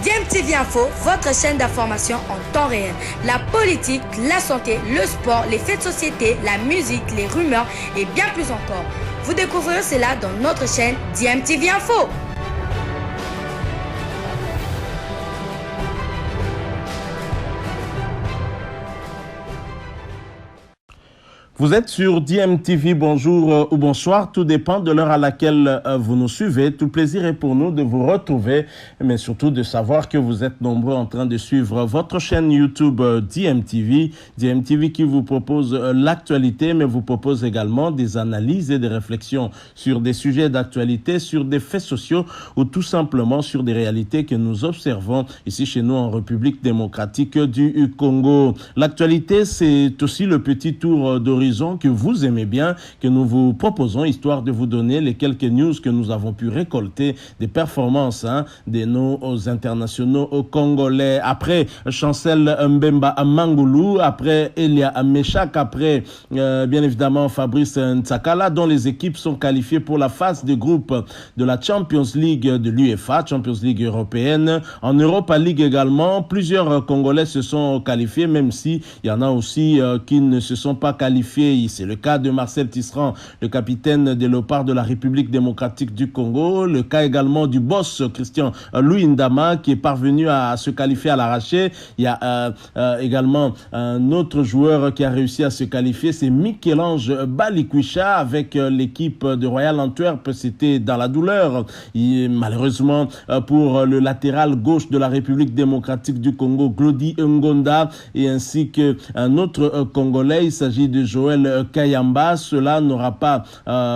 DMTV Info, votre chaîne d'information en temps réel. La politique, la santé, le sport, les faits de société, la musique, les rumeurs et bien plus encore. Vous découvrirez cela dans notre chaîne DMTV Info. Vous êtes sur DMTV, bonjour ou bonsoir, tout dépend de l'heure à laquelle vous nous suivez. Tout plaisir est pour nous de vous retrouver, mais surtout de savoir que vous êtes nombreux en train de suivre votre chaîne YouTube DMTV. DMTV qui vous propose l'actualité, mais vous propose également des analyses et des réflexions sur des sujets d'actualité, sur des faits sociaux ou tout simplement sur des réalités que nous observons ici chez nous en République démocratique du Congo. L'actualité, c'est aussi le petit tour d'horizon que vous aimez bien, que nous vous proposons, histoire de vous donner les quelques news que nous avons pu récolter, des performances de nos internationaux congolais. Après Chancel Mbemba Mangoulou, après Elia Meshak, après bien évidemment Fabrice Ntsakala, dont les équipes sont qualifiées pour la phase de groupe de la Champions League de l'UEFA, Champions League européenne. En Europa League également, plusieurs Congolais se sont qualifiés, même si il y en a aussi qui ne se sont pas qualifiés. C'est le cas de Marcel Tisserand, le capitaine des Léopards de la République démocratique du Congo. Le cas également du boss Christian Louindama qui est parvenu à se qualifier à l'arraché. Il y a également un autre joueur qui a réussi à se qualifier, c'est Michel-Ange Balikwisha avec l'équipe de Royal Antwerp. C'était dans la douleur. Malheureusement pour le latéral gauche de la République démocratique du Congo, Glody Ngonda, et ainsi qu'un autre Congolais, il s'agit de Joël Kayamba, cela n'aura pas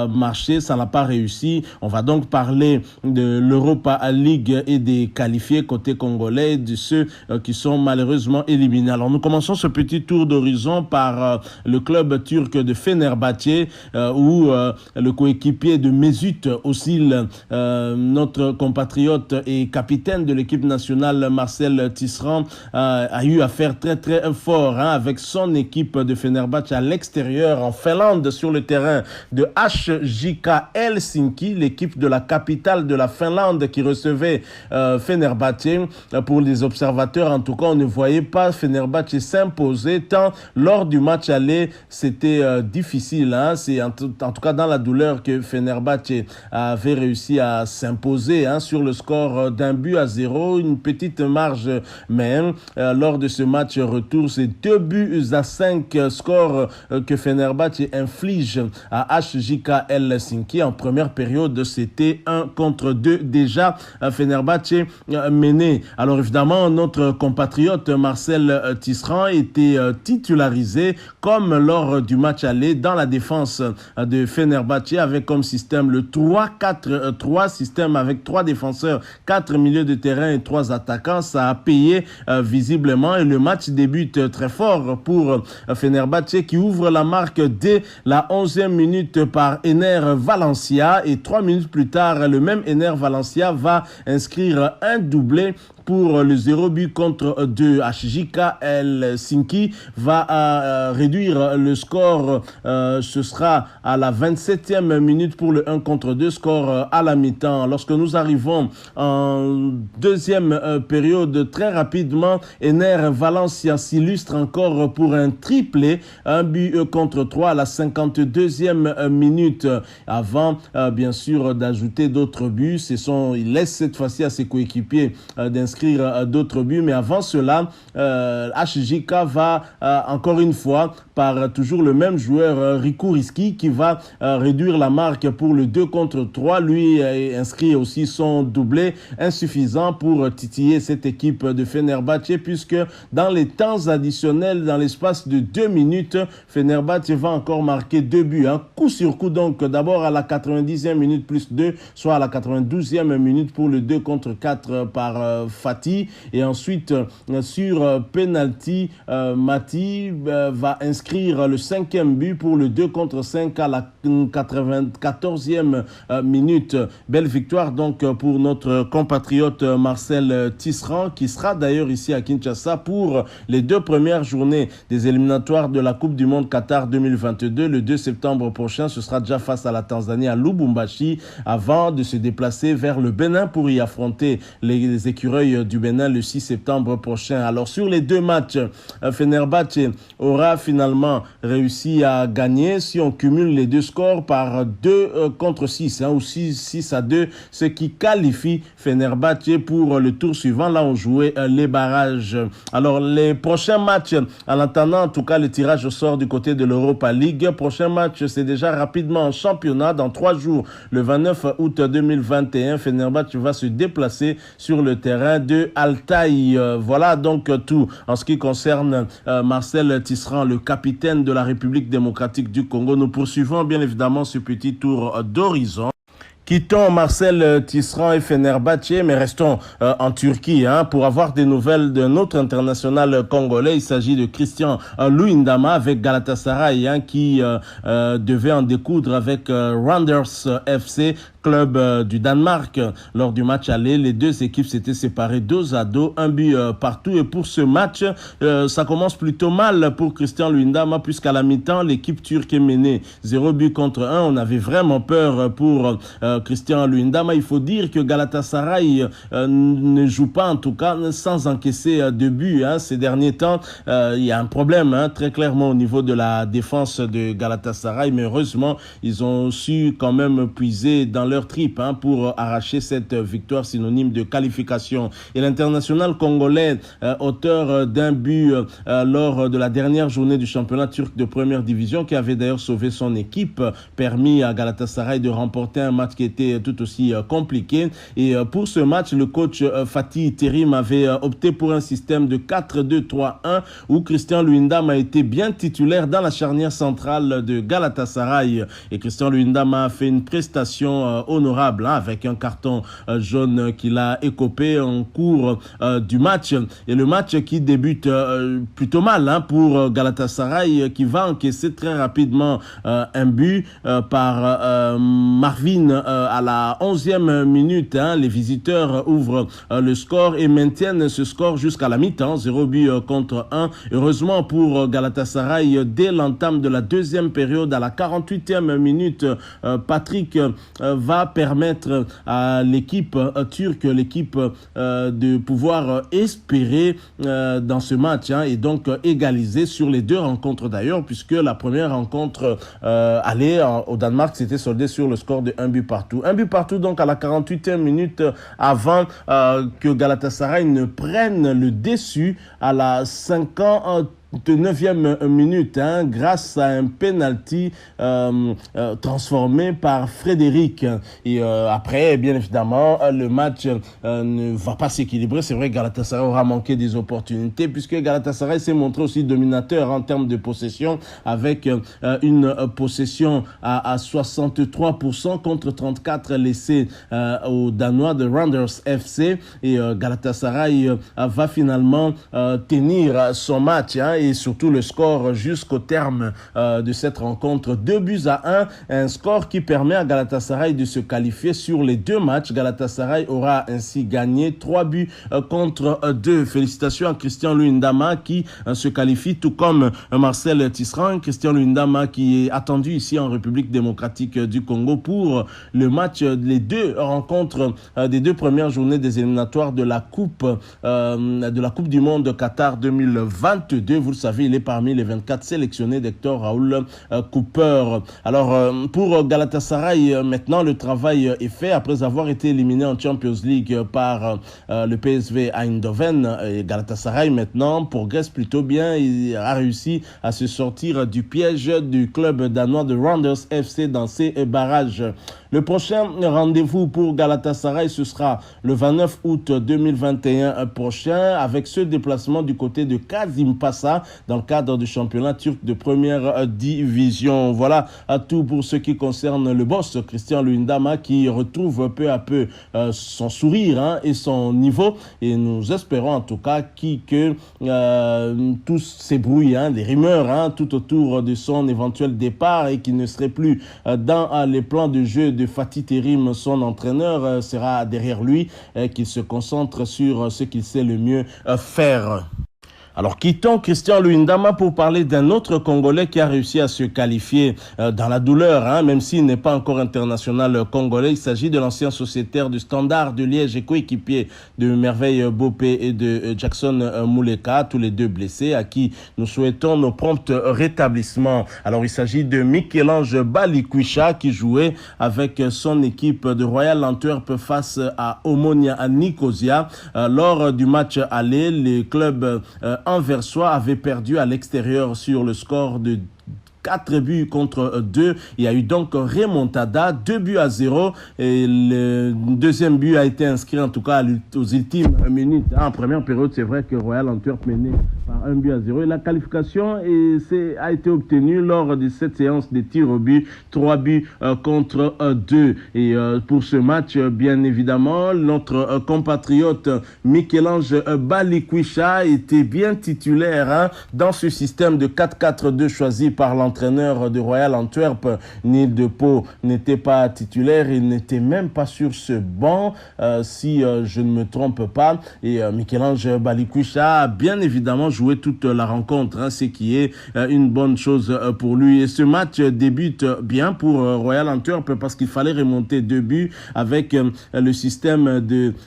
marché, ça n'a pas réussi. On va donc parler de l'Europa League et des qualifiés côté congolais, de ceux qui sont malheureusement éliminés. Alors nous commençons ce petit tour d'horizon par le club turc de Fenerbahçe où le coéquipier de Mesut Özil, notre compatriote et capitaine de l'équipe nationale Marcel Tisserand, a eu à faire très très fort avec son équipe de Fenerbahçe à l'extérieur en Finlande sur le terrain de HJK Helsinki, l'équipe de la capitale de la Finlande qui recevait Fenerbahçe. Pour les observateurs, en tout cas, on ne voyait pas Fenerbahçe s'imposer tant lors du match aller, c'était difficile. C'est en tout cas dans la douleur que Fenerbahçe avait réussi à s'imposer sur le score d'1-0, une petite marge, mais lors de ce match retour, c'est 2-5 score que Fenerbahçe inflige à HJK Helsinki. En première période, c'était 1-2 déjà. Fenerbahçe mené. Alors évidemment, notre compatriote Marcel Tisserand était titularisé comme lors du match aller dans la défense de Fenerbahçe avec comme système le 3-4-3, système avec 3 défenseurs, 4 milieux de terrain et 3 attaquants. Ça a payé visiblement et le match débute très fort pour Fenerbahçe qui ouvre la marque dès la 11e minute par Ener Valencia et 3 minutes plus tard, le même Ener Valencia va inscrire un doublé pour le 0-2. HJK Helsinki va réduire le score. Ce sera à la 27e minute pour le 1-2, score à la mi-temps. Lorsque nous arrivons en deuxième période, très rapidement, Ener Valencia s'illustre encore pour un triplé, 1-3 à la 52e minute. Avant, bien sûr, d'ajouter d'autres buts. Il laisse cette fois-ci à ses coéquipiers d'inscrire d'autres buts, mais avant cela, HJK va encore une fois par toujours le même joueur Riku Riski qui va réduire la marque pour le 2-3. Lui inscrit aussi son doublé, insuffisant pour titiller cette équipe de Fenerbahçe puisque dans les temps additionnels, dans l'espace de 2 minutes, Fenerbahçe va encore marquer 2 buts, coup sur coup. Donc d'abord à la 90e minute plus 2, soit à la 92e minute pour le 2-4 par Fati, et ensuite sur penalty, Mati va inscrire le 5e but pour le 2-5 à la 94e minute. Belle victoire donc pour notre compatriote Marcel Tisserand qui sera d'ailleurs ici à Kinshasa pour les 2 premières journées des éliminatoires de la Coupe du Monde Qatar 2022. Le 2 septembre prochain, ce sera déjà face à la Tanzanie à Lubumbashi avant de se déplacer vers le Bénin pour y affronter les écureuils l'accueil du Bénin le 6 septembre prochain. Alors sur les deux matchs, Fenerbahçe aura finalement réussi à gagner si on cumule les deux scores par 2 contre 6 ou 6-2, ce qui qualifie Fenerbahçe pour le tour suivant. Là, on jouait les barrages. Alors les prochains matchs, en attendant en tout cas le tirage au sort du côté de l'Europa League. Prochain match, c'est déjà rapidement en championnat. Dans 3 jours, le 29 août 2021, Fenerbahçe va se déplacer sur le terrain de Altaï. Voilà donc tout en ce qui concerne Marcel Tisserand, le capitaine de la République démocratique du Congo. Nous poursuivons bien évidemment ce petit tour d'horizon. Quittons Marcel Tisserand et Fenerbahçe, mais restons en Turquie pour avoir des nouvelles d'un autre international congolais. Il s'agit de Christian Luyendama avec Galatasaray qui devait en découdre avec Randers FC, club du Danemark. Lors du match aller, les deux équipes s'étaient séparées 2-2, un but partout. Et pour ce match, ça commence plutôt mal pour Christian Luyendama, puisqu'à la mi-temps, l'équipe turque est menée 0 but contre 1. On avait vraiment peur pour Christian Luyendama. Il faut dire que Galatasaray ne joue pas, en tout cas, sans encaisser de but. Ces derniers temps, il y a un problème très clairement au niveau de la défense de Galatasaray, mais heureusement, ils ont su quand même puiser dans leur trip pour arracher cette victoire synonyme de qualification. Et l'international congolais, auteur d'un but lors de la dernière journée du championnat turc de première division, qui avait d'ailleurs sauvé son équipe, permis à Galatasaray de remporter un match qui était tout aussi compliqué. Et pour ce match, le coach Fatih Terim avait opté pour un système de 4-2-3-1 où Christian Luyendama a été bien titulaire dans la charnière centrale de Galatasaray. Et Christian Luyendama a fait une prestation honorable avec un carton jaune qu'il a écopé en cours du match. Et le match qui débute plutôt mal pour Galatasaray, qui va encaisser très rapidement un but par Marvin à la 11e minute. Les visiteurs ouvrent le score et maintiennent ce score jusqu'à la mi-temps, 0 but contre 1. Heureusement pour Galatasaray, dès l'entame de la deuxième période, à la 48e minute, Patrick va permettre à l'équipe turque, de pouvoir espérer dans ce match et donc égaliser sur les deux rencontres d'ailleurs, puisque la première rencontre aller au Danemark s'était soldée sur le score de 1 but partout. 1 but partout donc à la 48e minute avant que Galatasaray ne prenne le dessus à la 59e minute, grâce à un penalty transformé par Frédéric. Et après, bien évidemment, le match ne va pas s'équilibrer. C'est vrai que Galatasaray aura manqué des opportunités, puisque Galatasaray s'est montré aussi dominateur en termes de possession, avec une possession à 63% contre 34% laissée aux Danois de Randers FC. Et Galatasaray va finalement tenir son match et surtout le score jusqu'au terme de cette rencontre. 2-1, un score qui permet à Galatasaray de se qualifier sur les deux matchs. Galatasaray aura ainsi gagné 3 buts contre 2. Félicitations à Christian Luyendama qui se qualifie, tout comme Marcel Tisserand. Christian Luyendama qui est attendu ici en République démocratique du Congo pour le match, les deux rencontres des deux premières journées des éliminatoires de la Coupe du Monde Qatar 2022. Vous le savez, il est parmi les 24 sélectionnés d'Hector Raoul Cooper. Alors, pour Galatasaray, maintenant, le travail est fait. Après avoir été éliminé en Champions League par le PSV Eindhoven, et Galatasaray, maintenant, progresse plutôt bien. Il a réussi à se sortir du piège du club danois de Randers FC dans ses barrages. Le prochain rendez-vous pour Galatasaray, ce sera le 29 août 2021 prochain, avec ce déplacement du côté de Kasimpasa dans le cadre du championnat turc de première division. Voilà tout pour ce qui concerne le boss Christian Luyendama, qui retrouve peu à peu son sourire et son niveau. Et nous espérons en tout cas que tous ces bruits, les rumeurs tout autour de son éventuel départ, et qu'il ne serait plus dans les plans de jeu de Fatih Terim, son entraîneur, sera derrière lui, qu'il se concentre sur ce qu'il sait le mieux faire. Alors, quittons Christian Luyindama pour parler d'un autre Congolais qui a réussi à se qualifier dans la douleur, même s'il n'est pas encore international congolais. Il s'agit de l'ancien sociétaire du Standard de Liège et coéquipier de Merveille Bopé et de Jackson Mouleka, tous les deux blessés, à qui nous souhaitons nos prompts rétablissements. Alors, il s'agit de Michel-Ange Balikwisha qui jouait avec son équipe de Royal Antwerp face à Omonia à Nicosia. Lors du match aller, les clubs anversois avait perdu à l'extérieur sur le score de 4 buts contre 2. Il y a eu donc remontada, 2-0 et le deuxième but a été inscrit en tout cas aux ultimes minutes. En première période, c'est vrai que Royal Antwerp menait par 1-0 et la qualification a été obtenue lors de cette séance de tirs au but, 3 buts contre 2. Et pour ce match, bien évidemment, notre compatriote Michel-Ange Balikwisha était bien titulaire dans ce système de 4-4-2 choisi par l'entraîneur de Royal Antwerp. Neil Depeau n'était pas titulaire, il n'était même pas sur ce banc, si je ne me trompe pas. Et Michel-Ange Balikwisha a bien évidemment joué toute la rencontre, ce qui est une bonne chose pour lui. Et ce match débute bien pour Royal Antwerp parce qu'il fallait remonter 2 buts avec le système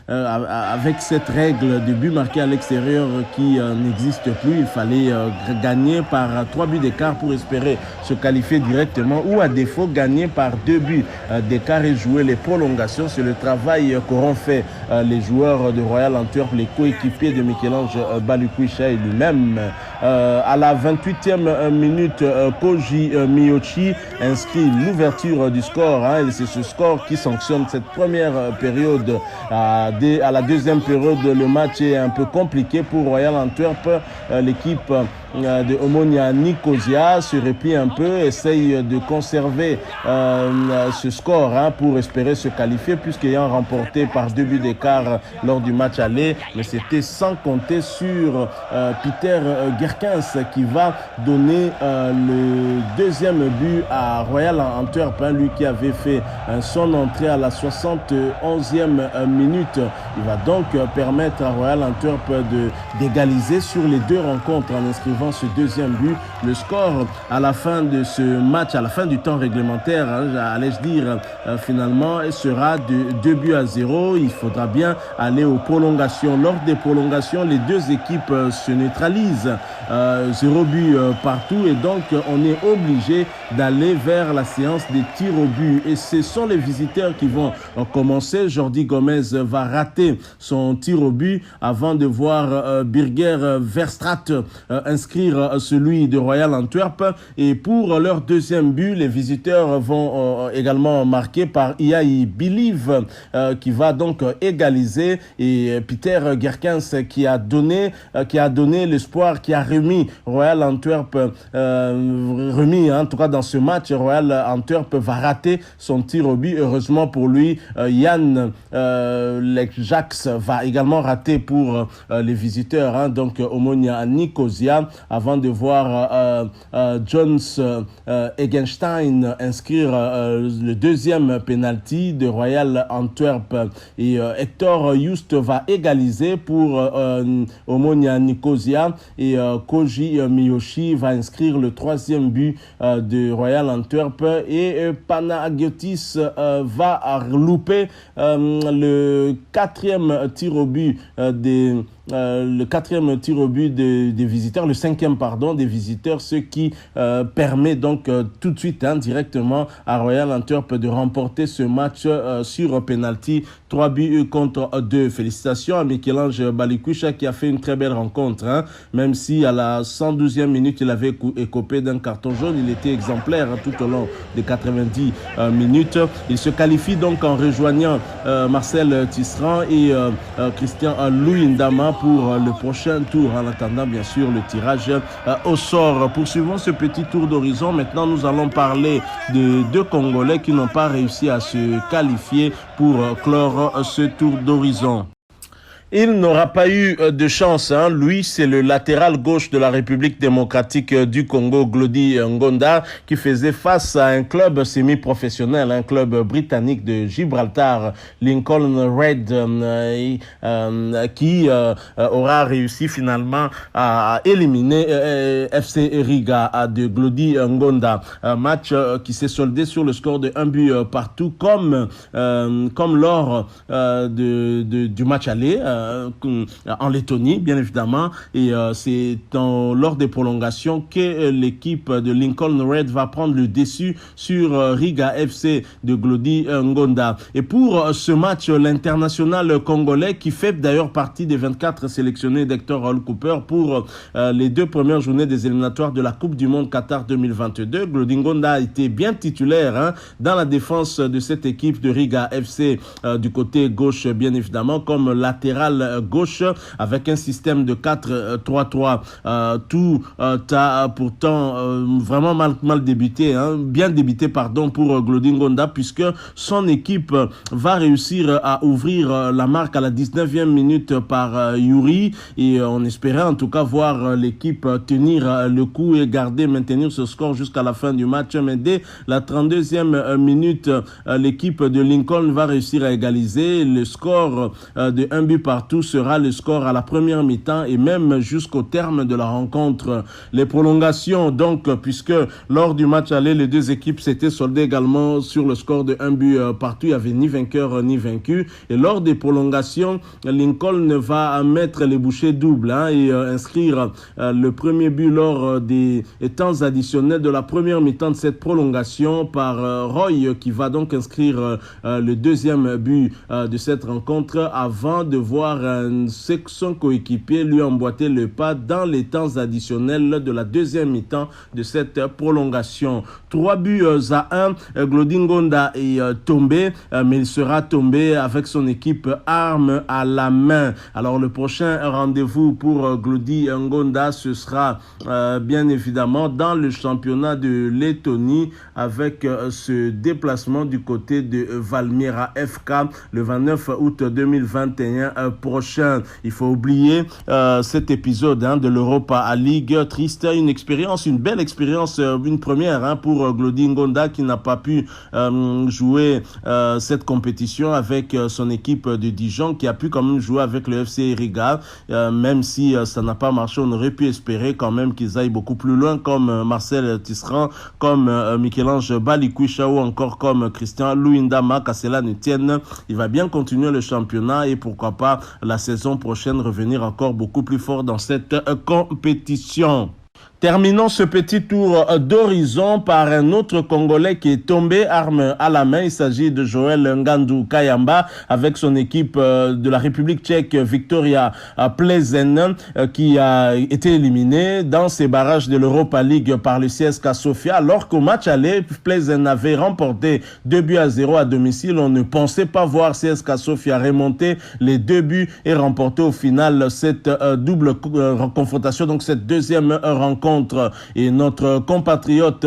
avec cette règle de but marqué à l'extérieur qui n'existe plus. Il fallait gagner par 3 buts d'écart pour espérer se qualifier directement ou à défaut gagner par 2 buts d'écart et jouer les prolongations. C'est le travail qu'auront fait les joueurs de Royal Antwerp, les coéquipiers de Michel-Ange Balikwisha et lui-même. À la 28e minute, Koji Miyoshi inscrit l'ouverture du score et c'est ce score qui sanctionne cette première période. À la deuxième période, le match est un peu compliqué pour Royal Antwerp. L'équipe de Omonia Nicosia se replie un peu, essaye de conserver ce score pour espérer se qualifier puisqu'ayant remporté par 2 buts d'écart lors du match aller, mais c'était sans compter sur Peter Gerkens qui va donner le deuxième but à Royal Antwerp, lui qui avait fait son entrée à la 71e minute. Il va donc permettre à Royal Antwerp d'égaliser sur les 2 rencontres en inscrivant ce deuxième but. Le score à la fin de ce match, à la fin du temps réglementaire, allais-je dire, finalement, sera de 2-0. Il faudra bien aller aux prolongations. Lors des prolongations, les deux équipes se neutralisent. 0 but partout et donc on est obligé d'aller vers la séance des tirs au but. Et ce sont les visiteurs qui vont commencer. Jordi Gomez va rater son tir au but avant de voir Birger Verstraete inscrire celui de Royal Antwerp. Et pour leur deuxième but, les visiteurs vont également marquer par Iai Believe qui va donc égaliser. Et Peter Gerkens qui a donné l'espoir, qui a remis Royal Antwerp, en tout cas dans ce match, Royal Antwerp va rater son tir au but. Heureusement pour lui, Yann Lekjax va également rater pour les visiteurs, donc Omonia Nicosia, avant de voir Jones Egenstein inscrire le deuxième penalty de Royal Antwerp. Et Hector Just va égaliser pour Omonia Nicosia et Koji Miyoshi va inscrire le troisième but de Royal Antwerp et Panagiotis va louper le quatrième tir au but des visiteurs, le cinquième des visiteurs, ce qui permet donc tout de suite directement à Royal Antwerp de remporter ce match sur penalty, 3 buts contre 2. Félicitations à Michel-Ange Balikwisha qui a fait une très belle rencontre, même si à la 112e minute il avait écopé d'un carton jaune. Il était exemplaire tout au long des 90 minutes. Il se qualifie donc en rejoignant Marcel Tisserand et Christian Luyindama pour le prochain tour, en attendant bien sûr le tirage au sort. Poursuivons ce petit tour d'horizon. Maintenant, nous allons parler de 2 Congolais qui n'ont pas réussi à se qualifier pour clore ce tour d'horizon. Il n'aura pas eu de chance. Lui, c'est le latéral gauche de la République démocratique du Congo, Glody Ngonda, qui faisait face à un club semi-professionnel, un club britannique de Gibraltar, Lincoln Red, qui aura réussi finalement à éliminer FC Riga de Glody Ngonda. Un match qui s'est soldé sur le score de 1 but partout, comme lors du match aller. En Lettonie, bien évidemment, et c'est lors des prolongations que l'équipe de Lincoln Red va prendre le dessus sur Riga FC de Glody Ngonda. Et pour ce match, l'international congolais, qui fait d'ailleurs partie des 24 sélectionnés d'Hector Hall Cooper pour les 2 premières journées des éliminatoires de la Coupe du Monde Qatar 2022, Glody Ngonda a été bien titulaire dans la défense de cette équipe de Riga FC du côté gauche, bien évidemment, comme latéral gauche avec un système de 4-3-3. Tout a pourtant vraiment mal débuté, bien débuté pour Glody Ngonda, puisque son équipe va réussir à ouvrir la marque à la 19e minute par Yuri, et on espérait en tout cas voir l'équipe tenir le coup et maintenir ce score jusqu'à la fin du match, mais dès la 32e minute, l'équipe de Lincoln va réussir à égaliser. Le score de 1 but partout sera le score à la première mi-temps et même jusqu'au terme de la rencontre. Les prolongations, donc, puisque lors du match aller, les 2 équipes s'étaient soldées également sur le score de 1 but partout. Il n'y avait ni vainqueur ni vaincu. Et lors des prolongations, Lincoln va mettre les bouchées doubles et inscrire le premier but lors des temps additionnels de la première mi-temps de cette prolongation par Roy, qui va donc inscrire le 2e but de cette rencontre avant de voir son coéquipier lui emboîter le pas dans les temps additionnels de la 2e mi-temps de cette prolongation. 3 buts à 1. Glody Ngonda est tombé, mais il sera tombé avec son équipe arme à la main. Alors le prochain rendez-vous pour Glody Ngonda, ce sera bien évidemment dans le championnat de Lettonie, avec ce déplacement du côté de Valmiera FK le 29 août 2021 prochain. Il faut oublier cet épisode de l'Europa League. Triste, une belle expérience, une première pour Glody Ngonda, qui n'a pas pu jouer cette compétition avec son équipe de Dijon, qui a pu quand même jouer avec le FC Riga, même si ça n'a pas marché. On aurait pu espérer quand même qu'ils aillent beaucoup plus loin, comme Marcel Tisserand, comme Michel-Ange Balikwisha, ou encore comme Christian Louindama, qu'à cela ne tienne. Il va bien continuer le championnat et pourquoi pas la saison prochaine revenir encore beaucoup plus fort dans cette compétition. Terminons ce petit tour d'horizon par un autre Congolais qui est tombé arme à la main. Il s'agit de Joël Ngandou Kayamba avec son équipe de la République tchèque Victoria Plzeň, qui a été éliminé dans ces barrages de l'Europa League par le CSKA Sofia, alors qu'au match aller, Plzeň avait remporté 2-0 à domicile. On ne pensait pas voir CSKA Sofia remonter les 2 buts et remporter au final cette double confrontation, donc cette 2e rencontre. Et notre compatriote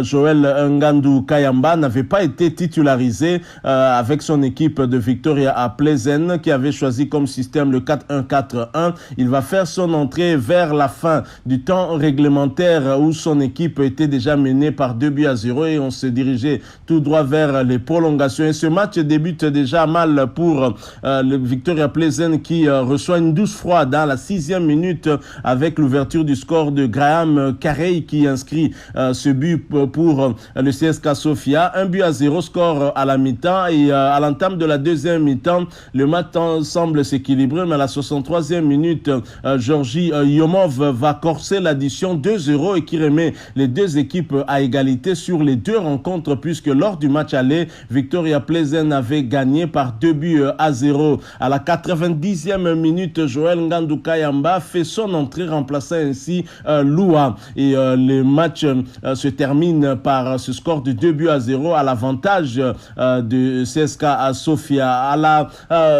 Joël Ngandou Kayamba n'avait pas été titularisé avec son équipe de Victoria à Plzeň, qui avait choisi comme système le 4-1-4-1. Il va faire son entrée vers la fin du temps réglementaire, où son équipe était déjà menée par 2-0 et on se dirigeait tout droit vers les prolongations. Et ce match débute déjà mal pour le Victoria Plzeň, qui reçoit une douche froide dans la 6e minute avec l'ouverture du score de Graham Carey, qui inscrit ce but pour le CSKA Sofia. 1-0 score à la mi-temps, et à l'entame de la 2e mi-temps, le match semble s'équilibrer, mais à la 63e minute, Georgi Yomov va corser l'addition 2-0 et qui remet les 2 équipes à égalité sur les 2 rencontres, puisque lors du match aller, Victoria Plzeň avait gagné par 2-0. À la 90e minute, Joël Ngandou Kayamba fait son entrée, remplaçant ainsi Lou Doha. Et le match se termine par ce score de 2-0 à l'avantage de CSKA Sofia.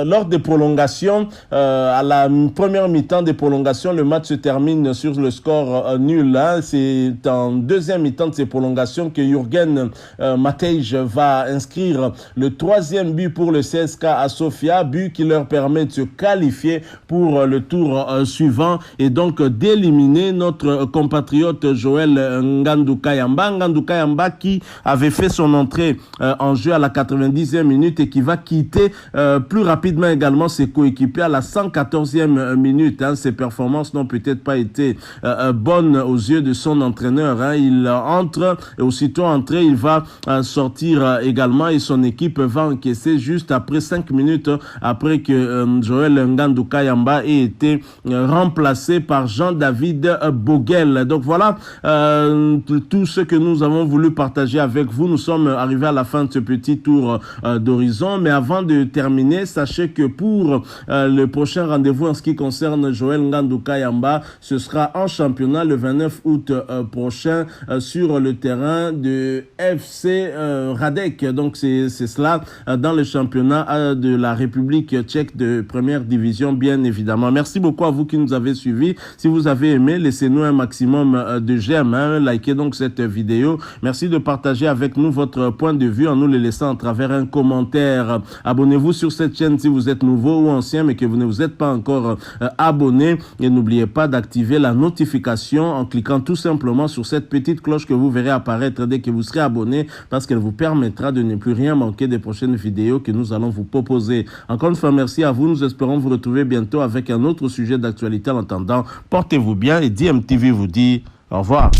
Lors des prolongations, à la première mi-temps des prolongations, le match se termine sur le score nul. C'est en deuxième mi-temps de ces prolongations que Jürgen Matej va inscrire le troisième but pour le CSKA Sofia, but qui leur permet de se qualifier pour le tour suivant et donc d'éliminer notre compatriote Joël Ngandou Kayamba. Ngandou Kayamba qui avait fait son entrée en jeu à la 90e minute et qui va quitter plus rapidement également ses coéquipiers à la 114e minute. Ses performances n'ont peut-être pas été bonnes aux yeux de son entraîneur. Il entre et aussitôt entré, il va sortir également et son équipe va encaisser juste après 5 minutes après que Joël Ngandou Kayamba ait été remplacé par Jean-David Boguel. Donc voilà tout ce que nous avons voulu partager avec vous. Nous sommes arrivés à la fin de ce petit tour d'horizon, mais avant de terminer, sachez que pour le prochain rendez-vous en ce qui concerne Joël Ngandou Kayamba, ce sera en championnat le 29 août prochain sur le terrain de FC Radek. Donc c'est cela dans le championnat de la République tchèque de première division, bien évidemment. Merci beaucoup à vous qui nous avez suivis. Si vous avez aimé, laissez-nous un maximum de j'aime. Likez donc cette vidéo. Merci de partager avec nous votre point de vue en nous le laissant à travers un commentaire. Abonnez-vous sur cette chaîne si vous êtes nouveau ou ancien mais que vous ne vous êtes pas encore abonné. Et n'oubliez pas d'activer la notification en cliquant tout simplement sur cette petite cloche que vous verrez apparaître dès que vous serez abonné parce qu'elle vous permettra de ne plus rien manquer des prochaines vidéos que nous allons vous proposer. Encore une fois, merci à vous. Nous espérons vous retrouver bientôt avec un autre sujet d'actualité. En attendant, portez-vous bien et DMTV vous dit au revoir.